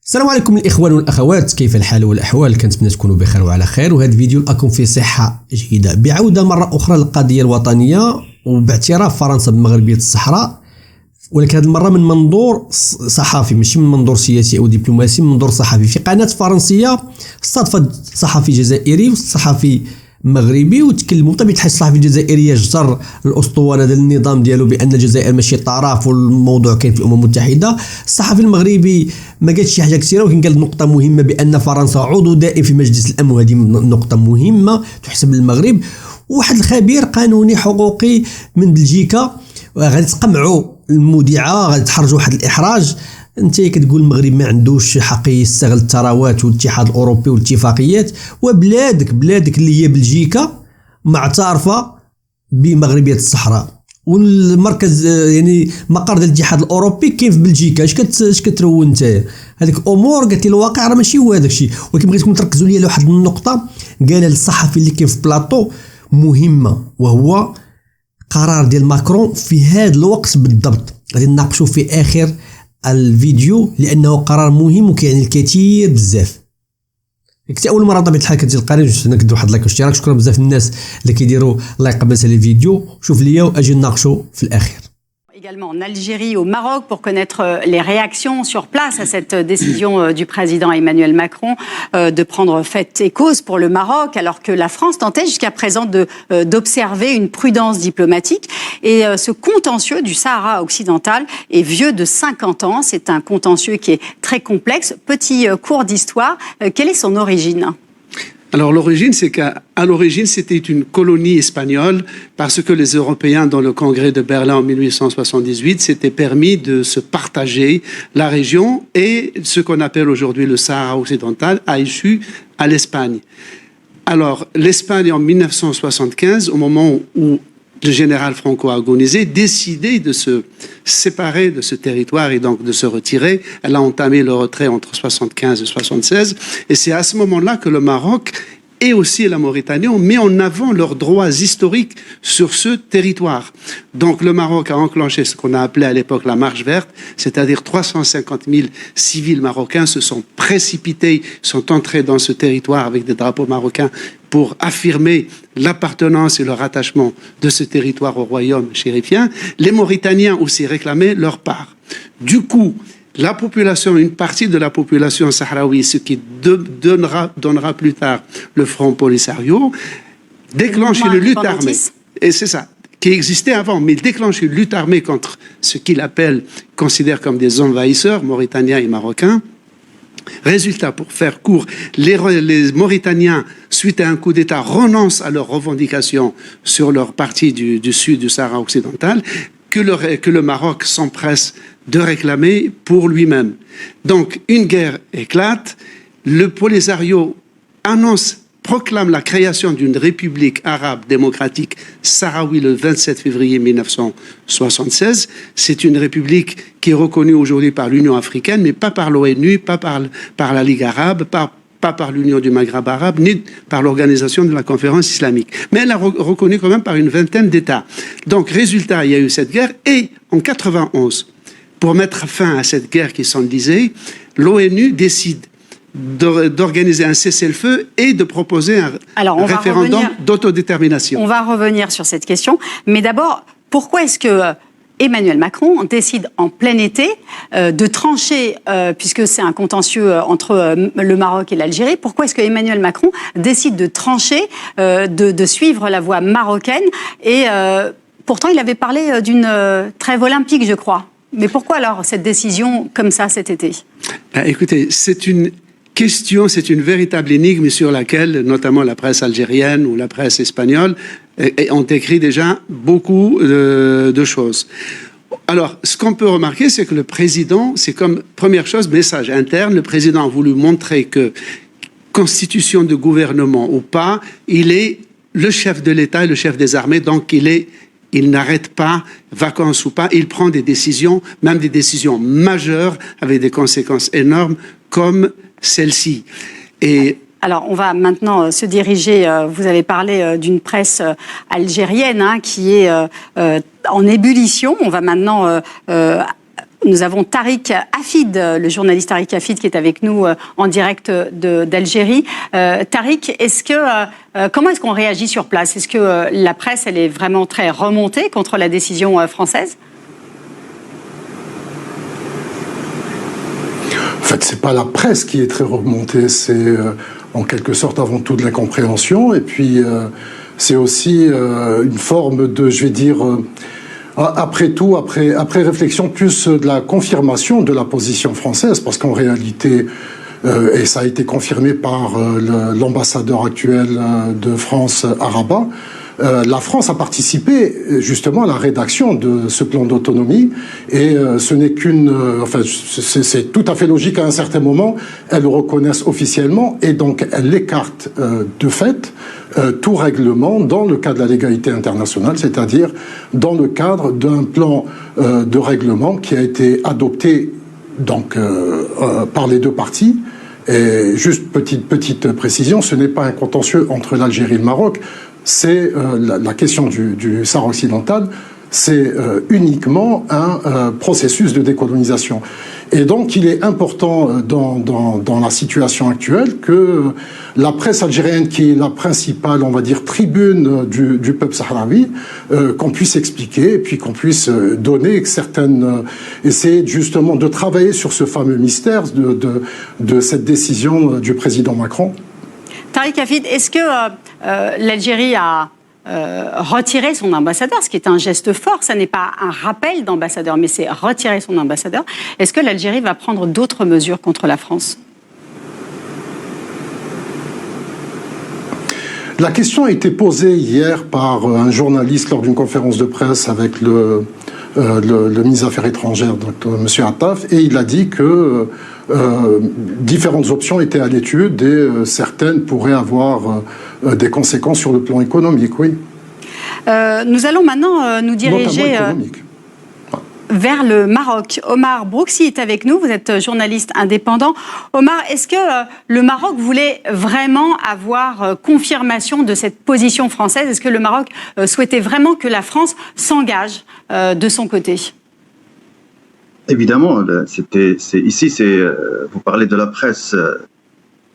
السلام عليكم الاخوان والاخوات، كيف الحال والاحوال؟ كنتمنى تكونوا بخير وعلى خير. وهذا الفيديو لكم فيه صحه جيده بعوده مره اخرى للقضيه الوطنيه وباعتراف فرنسا بمغربيه الصحراء، ولكن هذه المره من منظور صحفي ماشي من منظور سياسي او دبلوماسي، من منظور صحفي. في قناه فرنسيه استضافت صحفي جزائري وصحفي مغربي وتكلموا. بطبيعه الحال الصحفي الجزائري يجتر الاسطوانه ديال النظام ديالو بان الجزائر ماشي طرف والموضوع كاين في الامم المتحده. الصحفي المغربي ما قالش شي حاجه كثيره، ولكن قال نقطه مهمه بان فرنسا عضو دائم في مجلس الامن، وهذه نقطه مهمه تحسب للمغرب. وواحد الخبير قانوني حقوقي من بلجيكا غادي تقمعوا المذيعه، غادي تحرجوا واحد الاحراج. انت كتقول المغرب ما عندوش حق يستغل الثروات والاتحاد الاوروبي والاتفاقيات، بلادك اللي هي بلجيكا معترفه بمغربيه الصحراء، والمركز يعني مقر ديال الاتحاد الاوروبي كاين في بلجيكا. اش كترون نتايا؟ هذيك امور قالت لي الواقع راه ماشي هو هذاك الشيء. ولكن بغيتكم تركزوا لي على واحد النقطه قالها الصحفي اللي كاين في بلاطو مهمه، وهو قرار ديال ماكرون في هذا الوقت بالضبط. غادي نناقشوا في اخر الفيديو لانه قرار مهم وكيعني الكثير بزاف. كنت اول مره طبيعه الحال كتجي القناه نكدو واحد لايك واشتراك. شكرا بزاف الناس اللي كيديروا لايك قبل ما الفيديو. شوف ليا واجي نناقشوا في الاخير. Également en Algérie, au Maroc, pour connaître les réactions sur place à cette décision du président Emmanuel Macron de prendre fait et cause pour le Maroc, alors que la France tentait jusqu'à présent d'observer une prudence diplomatique. Et ce contentieux du Sahara occidental est vieux de 50 ans. C'est un contentieux qui est très complexe. Petit cours d'histoire, quelle est son origine ? Alors l'origine, c'est qu'à l'origine, c'était une colonie espagnole parce que les Européens, dans le congrès de Berlin en 1878, s'étaient permis de se partager la région, et ce qu'on appelle aujourd'hui le Sahara occidental a échu à l'Espagne. Alors l'Espagne, en 1975, au moment où le général Franco a agonisé, décidé de se séparer de ce territoire et donc de se retirer. Elle a entamé le retrait entre 1975 et 1976. Et c'est à ce moment-là que le Maroc et aussi la Mauritanie ont mis en avant leurs droits historiques sur ce territoire. Donc le Maroc a enclenché ce qu'on a appelé à l'époque la marche verte, c'est-à-dire 350 000 civils marocains se sont précipités, sont entrés dans ce territoire avec des drapeaux marocains pour affirmer l'appartenance et le rattachement de ce territoire au royaume chérifien. Les Mauritaniens aussi réclamaient leur part. Du coup, la population, une partie de la population sahraoui, ce qui donnera plus tard le Front Polisario, déclenche une lutte armée. Et c'est ça, qui existait avant, mais déclenche une lutte armée contre ce qu'il considère comme des envahisseurs mauritaniens et marocains. Résultat, pour faire court, les Mauritaniens, suite à un coup d'État, renoncent à leurs revendications sur leur partie du sud du Sahara occidental, que le Maroc s'empresse de réclamer pour lui-même. Donc, une guerre éclate, le Polisario proclame la création d'une république arabe démocratique sahraoui le 27 février 1976. C'est une république qui est reconnue aujourd'hui par l'Union africaine, mais pas par l'ONU, pas par la Ligue arabe, pas par l'Union du Maghreb arabe, ni par l'organisation de la conférence islamique. Mais elle est reconnue quand même par une vingtaine d'États. Donc, résultat, il y a eu cette guerre. Et en 91, pour mettre fin à cette guerre qui s'enlisait, l'ONU décide d'organiser un cessez-le-feu et de proposer un référendum d'autodétermination. On va revenir sur cette question. Mais d'abord, pourquoi est-ce que Emmanuel Macron décide en plein été de trancher, puisque c'est un contentieux entre le Maroc et l'Algérie, pourquoi est-ce que Emmanuel Macron décide de trancher, de suivre la voie marocaine? Et pourtant, il avait parlé d'une trêve olympique, je crois. Mais pourquoi alors cette décision comme ça cet été? Écoutez, c'est une question, c'est une véritable énigme sur laquelle, notamment la presse algérienne ou la presse espagnole, ont écrit déjà beaucoup de choses. Alors, ce qu'on peut remarquer, c'est que le président, c'est comme, première chose, message interne, le président a voulu montrer que, constitution de gouvernement ou pas, il est le chef de l'État et le chef des armées, donc il n'arrête pas, vacances ou pas, il prend des décisions, même des décisions majeures, avec des conséquences énormes, comme celle-ci. Et alors, on va maintenant se diriger, vous avez parlé d'une presse algérienne qui est en ébullition. On va maintenant Nous avons Tariq Hafid, le journaliste Tariq Hafid qui est avec nous en direct d'Algérie. Tariq, comment est-ce qu'on réagit sur place? Est-ce que la presse, elle est vraiment très remontée contre la décision française? En fait, c'est pas la presse qui est très remontée, c'est en quelque sorte avant tout de l'incompréhension, et puis c'est aussi une forme de, je vais dire, après tout, après réflexion, plus de la confirmation de la position française, parce qu'en réalité, et ça a été confirmé par l'ambassadeur actuel de France à Rabat, la France a participé justement à la rédaction de ce plan d'autonomie, et ce n'est enfin, c'est tout à fait logique qu'à un certain moment, elles le reconnaissent officiellement, et donc elles écartent de fait tout règlement dans le cadre de la légalité internationale, c'est-à-dire dans le cadre d'un plan de règlement qui a été adopté donc par les deux parties. Et juste petite précision, ce n'est pas un contentieux entre l'Algérie et le Maroc, c'est la question du Sahara occidental, c'est uniquement un processus de décolonisation. Et donc, il est important dans la situation actuelle que la presse algérienne, qui est la principale, on va dire, tribune du peuple sahraoui, qu'on puisse expliquer, et puis qu'on puisse donner essayer justement de travailler sur ce fameux mystère de cette décision du président Macron. Tariq Hafid, est-ce que l'Algérie a retirer son ambassadeur, ce qui est un geste fort, ça n'est pas un rappel d'ambassadeur, mais c'est retirer son ambassadeur. Est-ce que l'Algérie va prendre d'autres mesures contre la France? La question a été posée hier par un journaliste lors d'une conférence de presse avec le ministre des Affaires étrangères, donc M. Attaf, et il a dit que différentes options étaient à l'étude et certaines pourraient avoir des conséquences sur le plan économique, oui. Nous allons maintenant nous diriger vers le Maroc. Omar Broussi est avec nous, vous êtes journaliste indépendant. Omar, est-ce que le Maroc voulait vraiment avoir confirmation de cette position française? Est-ce que le Maroc souhaitait vraiment que la France s'engage de son côté? Évidemment, vous parlez de la presse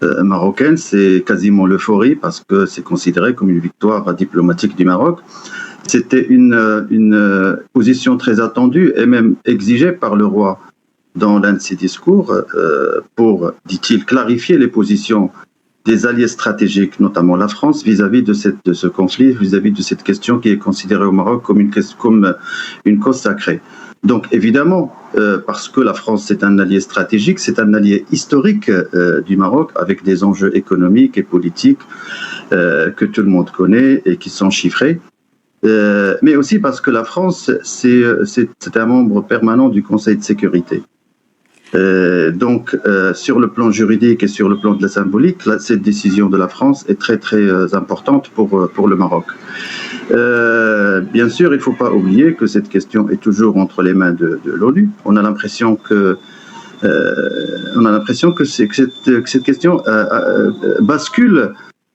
marocaine, c'est quasiment l'euphorie parce que c'est considéré comme une victoire diplomatique du Maroc. C'était une position très attendue et même exigée par le roi dans l'un de ses discours pour, dit-il, clarifier les positions des alliés stratégiques, notamment la France, vis-à-vis de ce conflit, vis-à-vis de cette question qui est considérée au Maroc comme une cause sacrée. Donc évidemment, parce que la France c'est un allié stratégique, c'est un allié historique du Maroc avec des enjeux économiques et politiques que tout le monde connaît et qui sont chiffrés. Mais aussi parce que la France c'est un membre permanent du Conseil de sécurité. Donc sur le plan juridique et sur le plan de la symbolique, cette décision de la France est très très importante pour le Maroc. Bien sûr, il ne faut pas oublier que cette question est toujours entre les mains de l'ONU. On a l'impression que cette question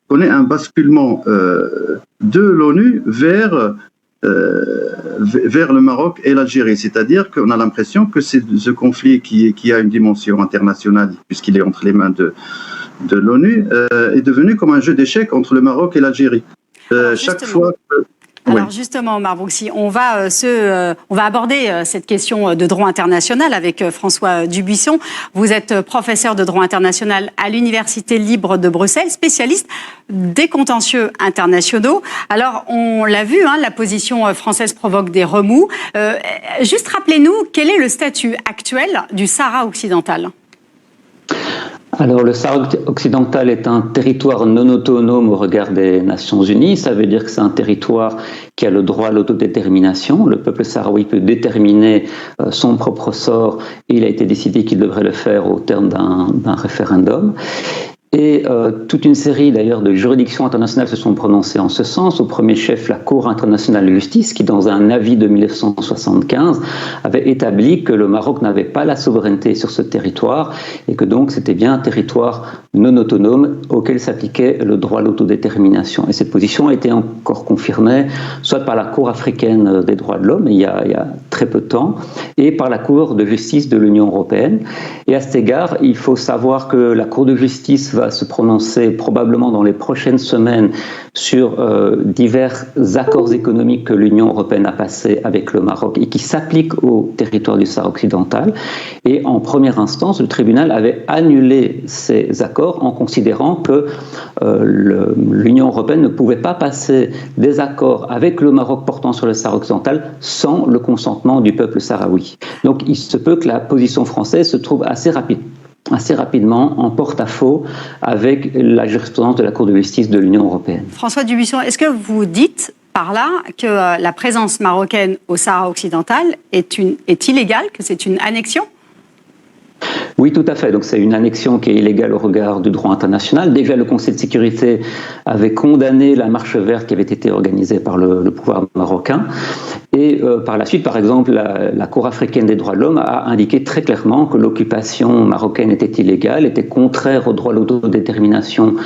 connaît un basculement de l'ONU vers le Maroc et l'Algérie. C'est-à-dire qu'on a l'impression que ce conflit qui a une dimension internationale, puisqu'il est entre les mains de l'ONU, est devenu comme un jeu d'échecs entre le Maroc et l'Algérie. Chaque fois que... Alors justement, Omar Broussi, on va aborder cette question de droit international avec François Dubuisson. Vous êtes professeur de droit international à l'Université libre de Bruxelles, spécialiste des contentieux internationaux. Alors, on l'a vu, la position française provoque des remous. Juste rappelez-nous, quel est le statut actuel du Sahara occidental ? Alors, le Sahara occidental est un territoire non autonome au regard des Nations Unies. Ça veut dire que c'est un territoire qui a le droit à l'autodétermination. Le peuple sahraoui peut déterminer son propre sort et il a été décidé qu'il devrait le faire au terme d'un référendum. Et toute une série d'ailleurs de juridictions internationales se sont prononcées en ce sens. Au premier chef, la Cour internationale de justice, qui dans un avis de 1975 avait établi que le Maroc n'avait pas la souveraineté sur ce territoire et que donc c'était bien un territoire non autonome auquel s'appliquait le droit à l'autodétermination. Et cette position a été encore confirmée soit par la Cour africaine des droits de l'homme il y a très peu de temps et par la Cour de justice de l'Union européenne. Et à cet égard, il faut savoir que la Cour de justice va se prononcer probablement dans les prochaines semaines sur divers accords économiques que l'Union européenne a passés avec le Maroc et qui s'appliquent au territoire du Sahara occidental. Et en première instance, le tribunal avait annulé ces accords en considérant que l'Union européenne ne pouvait pas passer des accords avec le Maroc portant sur le Sahara occidental sans le consentement du peuple sahraoui. Donc il se peut que la position française se trouve assez rapidement en porte-à-faux avec la jurisprudence de la Cour de justice de l'Union européenne. François Dubuisson, est-ce que vous dites par là que la présence marocaine au Sahara occidental est illégale, que c'est une annexion ? Oui, tout à fait. Donc c'est une annexion qui est illégale au regard du droit international. Déjà, le Conseil de sécurité avait condamné la marche verte qui avait été organisée par le pouvoir marocain. Et par la suite, par exemple, la Cour africaine des droits de l'homme a indiqué très clairement que l'occupation marocaine était illégale, était contraire au droit à l'autodétermination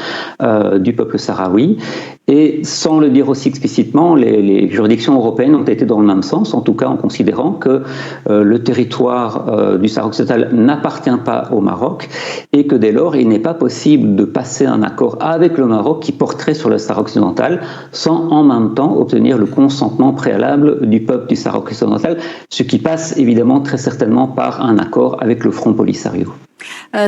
du peuple sahraoui. Et sans le dire aussi explicitement, les juridictions européennes ont été dans le même sens, en tout cas en considérant que le territoire du Sahara occidental n'appartient pas au Maroc et que dès lors, il n'est pas possible de passer un accord avec le Maroc qui porterait sur le Sahara occidental sans en même temps obtenir le consentement préalable du peuple du Sahara occidental, ce qui passe évidemment très certainement par un accord avec le Front Polisario.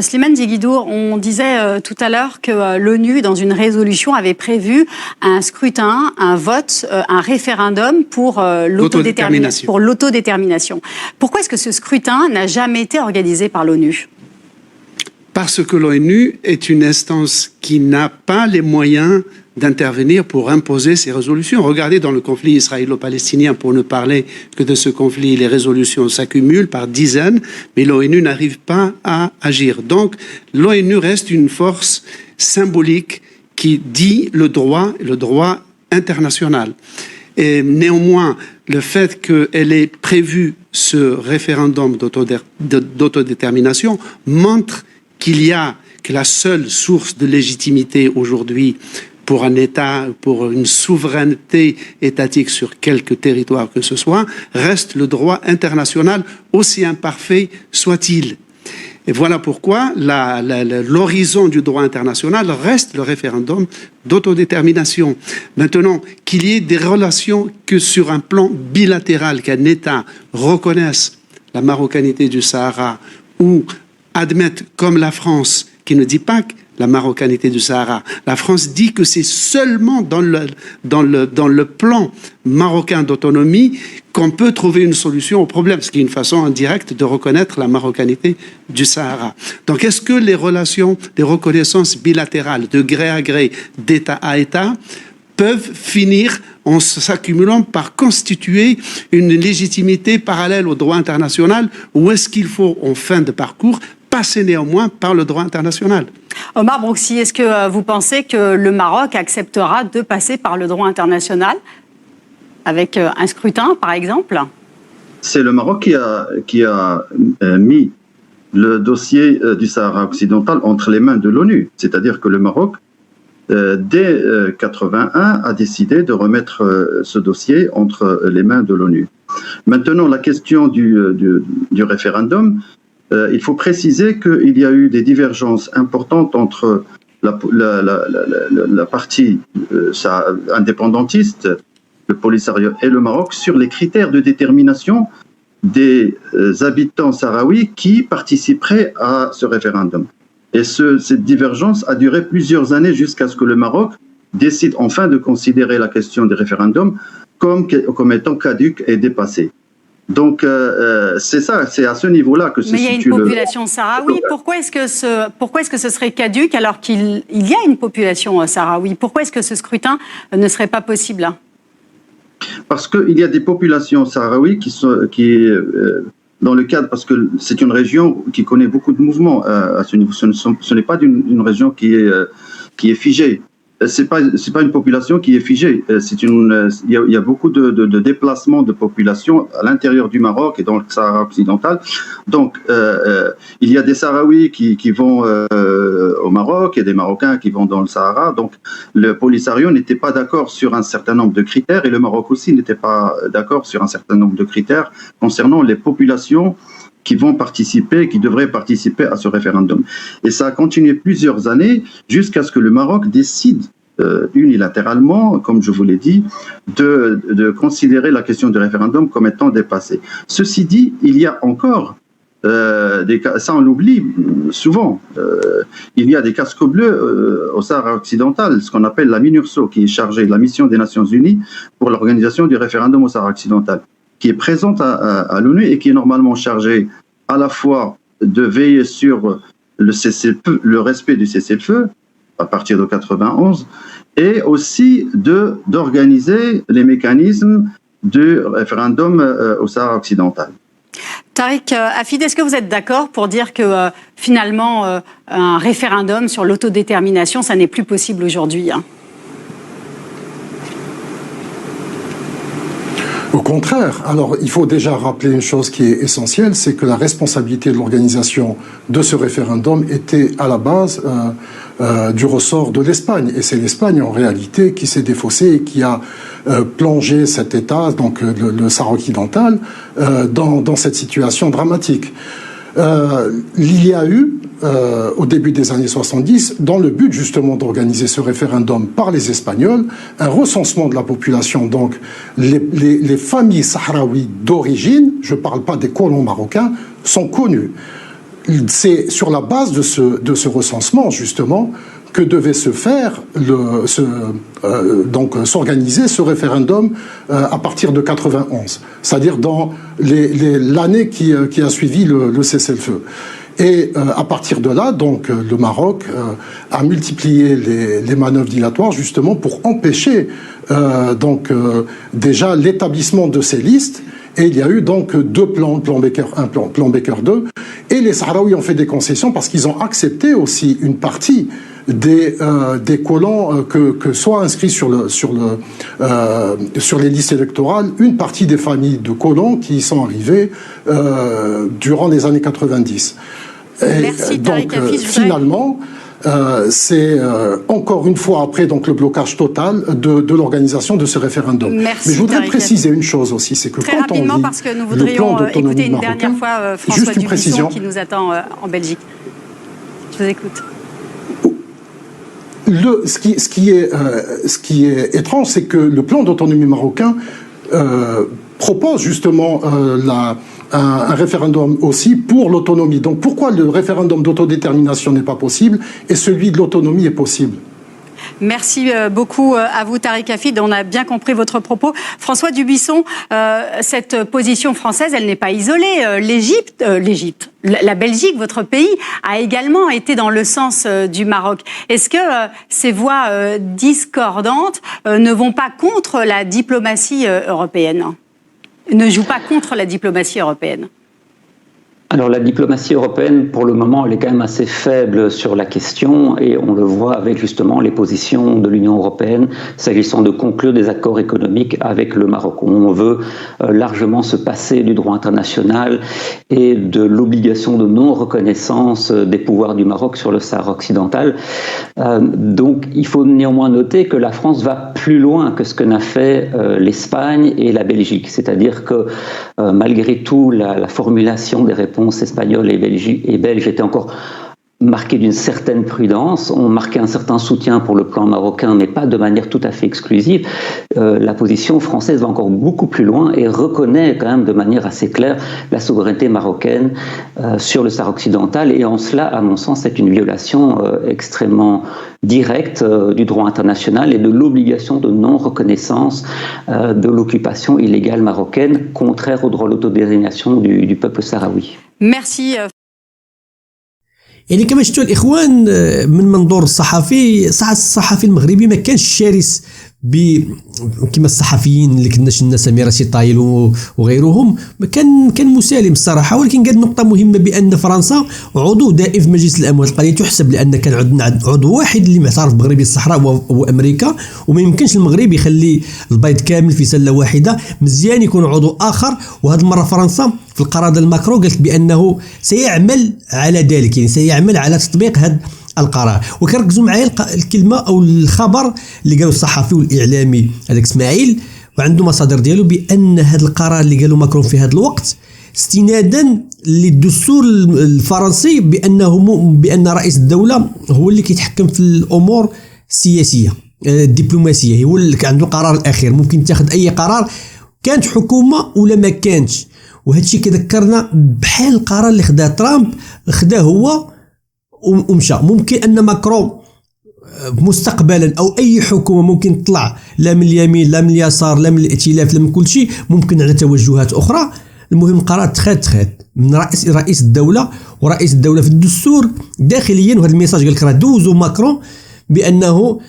Slimane Djiguidour, on disait tout à l'heure que l'ONU, dans une résolution, avait prévu un scrutin, un vote, un référendum pour l'autodétermination. Pourquoi est-ce que ce scrutin n'a jamais été organisé par l'ONU ? Parce que l'ONU est une instance qui n'a pas les moyens d'intervenir pour imposer ces résolutions. Regardez dans le conflit israélo-palestinien, pour ne parler que de ce conflit, les résolutions s'accumulent par dizaines, mais l'ONU n'arrive pas à agir. Donc l'ONU reste une force symbolique qui dit le droit international. Et néanmoins, le fait qu'elle ait prévu ce référendum d'autodétermination montre que la seule source de légitimité aujourd'hui pour un État, pour une souveraineté étatique sur quelque territoire que ce soit, reste le droit international, aussi imparfait soit-il. Et voilà pourquoi l'horizon du droit international reste le référendum d'autodétermination. Maintenant, qu'il y ait des relations que sur un plan bilatéral, qu'un État reconnaisse la marocanité du Sahara ou admette, comme la France, qui ne dit pas la marocanité du Sahara. La France dit que c'est seulement dans le plan marocain d'autonomie qu'on peut trouver une solution au problème, ce qui est une façon indirecte de reconnaître la marocanité du Sahara. Donc, est-ce que les relations de reconnaissance bilatérale, de gré à gré, d'État à État, peuvent finir en s'accumulant par constituer une légitimité parallèle au droit international, ou est-ce qu'il faut, en fin de parcours, passer néanmoins par le droit international? Omar Broussi, est-ce que vous pensez que le Maroc acceptera de passer par le droit international avec un scrutin, par exemple? C'est le Maroc qui a mis le dossier du Sahara occidental entre les mains de l'ONU. C'est-à-dire que le Maroc, dès 1981, a décidé de remettre ce dossier entre les mains de l'ONU. Maintenant, la question du référendum, il faut préciser qu'il y a eu des divergences importantes entre la partie indépendantiste, le Polisario et le Maroc, sur les critères de détermination des habitants sahraouis qui participeraient à ce référendum. Et cette divergence a duré plusieurs années jusqu'à ce que le Maroc décide enfin de considérer la question des référendums comme étant caduque et dépassée. Donc, c'est ça, c'est à ce niveau-là que se situe. Mais il y a une population sahraoui. Pourquoi est-ce que ce serait caduque alors qu'il y a une population sahraoui? Pourquoi est-ce que ce scrutin ne serait pas possible? Parce qu'il y a des populations sahraouis qui dans le cadre, parce que c'est une région qui connaît beaucoup de mouvements à ce niveau. Ce n'est pas une région qui est figée. C'est pas une population qui est figée. Il y a beaucoup de déplacements de population à l'intérieur du Maroc et dans le Sahara occidental. Donc, il y a des Sahraouis qui vont au Maroc et des Marocains qui vont dans le Sahara. Donc, le Polisario n'était pas d'accord sur un certain nombre de critères et le Maroc aussi n'était pas d'accord sur un certain nombre de critères concernant les populations qui vont participer, qui devraient participer à ce référendum. Et ça a continué plusieurs années jusqu'à ce que le Maroc décide unilatéralement, comme je vous l'ai dit, de considérer la question du référendum comme étant dépassée. Ceci dit, il y a encore des cas, ça on l'oublie souvent, il y a des casques bleus au Sahara occidental, ce qu'on appelle la MINURSO, qui est chargée de la mission des Nations Unies pour l'organisation du référendum au Sahara occidental, qui est présente à l'ONU et qui est normalement chargée à la fois de veiller sur le respect du cessez-le-feu à partir de 91 et aussi d'organiser les mécanismes du référendum au Sahara occidental. Tariq Hafid, est-ce que vous êtes d'accord pour dire que finalement un référendum sur l'autodétermination, ça n'est plus possible aujourd'hui, hein? Au contraire. Alors, il faut déjà rappeler une chose qui est essentielle, c'est que la responsabilité de l'organisation de ce référendum était à la base du ressort de l'Espagne. Et c'est l'Espagne, en réalité, qui s'est défaussée et qui a plongé cet État, donc le Sahara occidental, dans cette situation dramatique. Il y a eu, au début des années 70, dans le but justement d'organiser ce référendum par les Espagnols, un recensement de la population. Donc les familles sahraouies d'origine, je ne parle pas des colons marocains, sont connues. C'est sur la base de ce recensement justement que devait se faire s'organiser ce référendum à partir de 91, c'est-à-dire dans l'année qui a suivi le cessez-le-feu. Et à partir de là, donc le Maroc a multiplié les manœuvres dilatoires justement pour empêcher déjà l'établissement de ces listes. Et il y a eu donc deux plans, plan Baker 1, plan Baker 2. Et les Sahraouis ont fait des concessions parce qu'ils ont accepté aussi une partie des colons que soit inscrits sur les listes électorales, une partie des familles de colons qui y sont arrivés durant les années 90. Merci, donc finalement, c'est encore une fois après donc le blocage total de l'organisation de ce référendum. Merci, mais je voudrais préciser une chose aussi, c'est que très quand rapidement, on lit parce que nous voudrions écouter une dernière fois François Dubuisson qui nous attend en Belgique. Je vous écoute. Ce qui est étrange, c'est que le plan d'autonomie marocain propose justement un référendum aussi pour l'autonomie. Donc pourquoi le référendum d'autodétermination n'est pas possible et celui de l'autonomie est possible ? Merci beaucoup à vous, Tariq Hafid. On a bien compris votre propos. François Dubuisson, cette position française, elle n'est pas isolée. La Belgique, votre pays, a également été dans le sens du Maroc. Est-ce que ces voix discordantes ne vont pas contre la diplomatie européenne ? Ne jouent pas contre la diplomatie européenne ? Alors la diplomatie européenne, pour le moment, elle est quand même assez faible sur la question et on le voit avec justement les positions de l'Union européenne s'agissant de conclure des accords économiques avec le Maroc. On veut largement se passer du droit international et de l'obligation de non-reconnaissance des pouvoirs du Maroc sur le Sahara occidental. Donc il faut néanmoins noter que la France va plus loin que ce que n'a fait l'Espagne et la Belgique. C'est-à-dire que malgré tout, la formulation des réponses espagnoles et belges était encore marquée d'une certaine prudence. On marquait un certain soutien pour le plan marocain, mais pas de manière tout à fait exclusive. La position française va encore beaucoup plus loin et reconnaît quand même de manière assez claire la souveraineté marocaine sur le Sahara occidental. Et en cela, à mon sens, c'est une violation extrêmement directe du droit international et de l'obligation de non-reconnaissance de l'occupation illégale marocaine, contraire au droit de l'autodétermination du peuple sahraoui. Merci. يعني كما شفتوا الاخوان من منظور الصحفي المغربي ما كانش شرس كما الصحفيين اللي كنا شفنا سميرة سيطايل وغيرهم كان مسالم الصراحه. ولكن قال نقطه مهمه بان فرنسا عضو دائم في مجلس الامن، القضيه تحسب لان كان عندنا عضو واحد اللي معترف بمغربي الصحراء هو امريكا، وما يمكنش المغرب يخلي البيض كامل في سله واحده، مزيان يكون عضو اخر. وهذه المره فرنسا في القرار ديال ماكرون قالت بانه سيعمل على ذلك، يعني سيعمل على تطبيق هذا القرار. وكركزوا معايا الكلمه او الخبر اللي قالوا الصحفي والاعلامي هذاك اسماعيل وعنده مصادر ديالو، بان هذا القرار اللي قالوا ماكرون في هذا الوقت استنادا للدستور الفرنسي بان رئيس الدوله هو اللي كيتحكم في الامور السياسيه الدبلوماسيه، هو اللي عنده القرار الاخير، ممكن يتخذ اي قرار كانت حكومه ولا ما كانتش. وهذا الشيء كذكرنا بحال القرار اللي خداه ترامب، خداه هو ومشى. ممكن ان ماكرون مستقبلا او اي حكومه ممكن تطلع لا من اليمين لا من اليسار لا من الائتلاف لا من كل شيء، ممكن على توجهات اخرى. المهم القرار تخاد من رئيس الدوله، ورئيس الدوله في الدستور داخليا. وهذا الميساج قال لك راه دوزو ماكرون بانه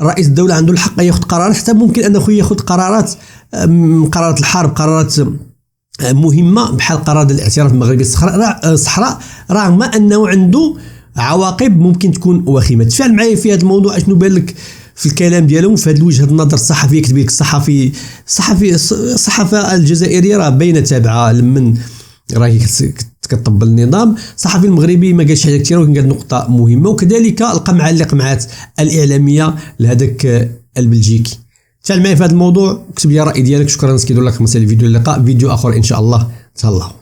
رئيس الدوله عنده الحق ياخذ قرارات، حتى ممكن انه ياخذ قرارات الحرب، قرارات مهمه بحال قرار الاعتراف المغربي الصحراء، رغم انه عنده عواقب ممكن تكون وخيمه. تفاعل معايا في هذا الموضوع، اشنو بان لك في الكلام ديالهم في هذه وجهه النظر الصحفيه؟ كتب لك الصحافه الجزائريه راه باينه تابعه لمن راهي كتطبل النظام. الصحفي المغربي ما قالش حاجه كثيره، ولكن قال نقطه مهمه. وكذلك القمعه اللي قمعات الاعلاميه لهذاك البلجيكي. تفاعل معايا في هذا الموضوع، اكتب لي الراي ديالك. شكرا، نسكيدوا لك مثلا الفيديو، اللقاء فيديو اخر ان شاء الله. تهلاو.